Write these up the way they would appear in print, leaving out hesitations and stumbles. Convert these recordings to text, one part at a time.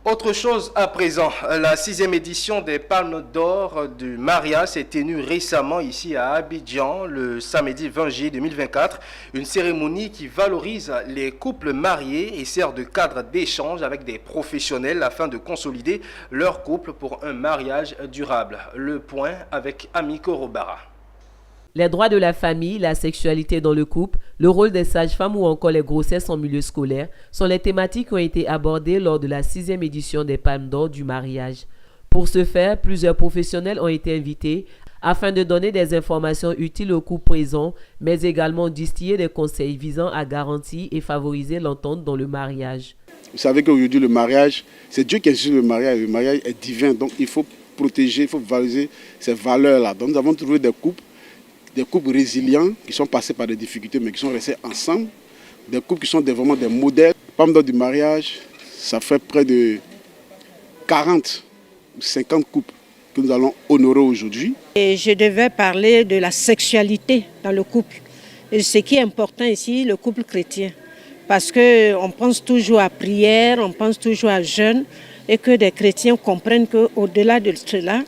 Autre chose à présent, la 6e édition des Palmes d'Or du mariage s'est tenue récemment ici à Abidjan le samedi 20 juillet 2024. Une cérémonie qui valorise les couples mariés et sert de cadre d'échange avec des professionnels afin de consolider leur couple pour un mariage durable. Le point avec Ami Korobara. Les droits de la famille, la sexualité dans le couple, le rôle des sages-femmes ou encore les grossesses en milieu scolaire sont les thématiques qui ont été abordées lors de la 6e édition des Palmes d'Or du mariage. Pour ce faire, plusieurs professionnels ont été invités afin de donner des informations utiles aux couples présents, mais également distiller des conseils visant à garantir et favoriser l'entente dans le mariage. Vous savez qu'aujourd'hui, le mariage, c'est Dieu qui institue le mariage est divin, donc il faut protéger, il faut valoriser ces valeurs-là. Donc nous avons trouvé des couples résilients qui sont passés par des difficultés mais qui sont restés ensemble, des couples qui sont vraiment des modèles. Palme d'Or du mariage, ça fait près de 40 ou 50 couples que nous allons honorer aujourd'hui. Et je devais parler de la sexualité dans le couple. Et ce qui est important ici, le couple chrétien. Parce qu'on pense toujours à prière, on pense toujours à jeûne, et que des chrétiens comprennent qu'au-delà de cela,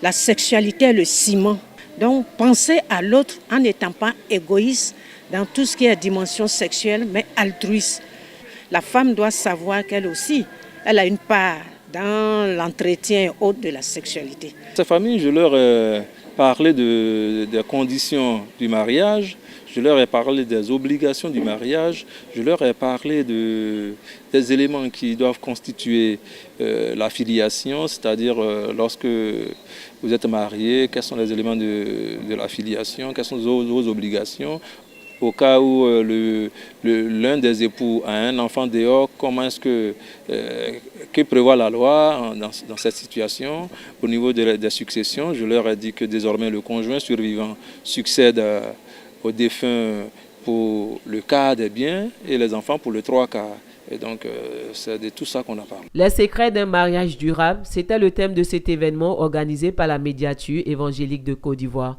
la sexualité est le ciment. Donc, penser à l'autre en n'étant pas égoïste dans tout ce qui est dimension sexuelle, mais altruiste. La femme doit savoir qu'elle aussi, elle a une part dans l'entretien haut de la sexualité. Ces familles, je leur ai parlé des conditions du mariage, je leur ai parlé des obligations du mariage, je leur ai parlé des éléments qui doivent constituer la filiation, c'est-à-dire lorsque vous êtes marié, quels sont les éléments de la filiation, quelles sont vos obligations. Au cas où l'un des époux a un enfant dehors, comment est-ce que prévoit la loi dans cette situation? Au niveau des successions, je leur ai dit que désormais le conjoint survivant succède au défunt pour le quart des biens et les enfants pour le 3/4. Et donc, c'est de tout ça qu'on a parlé. Les secrets d'un mariage durable, c'était le thème de cet événement organisé par la médiature évangélique de Côte d'Ivoire.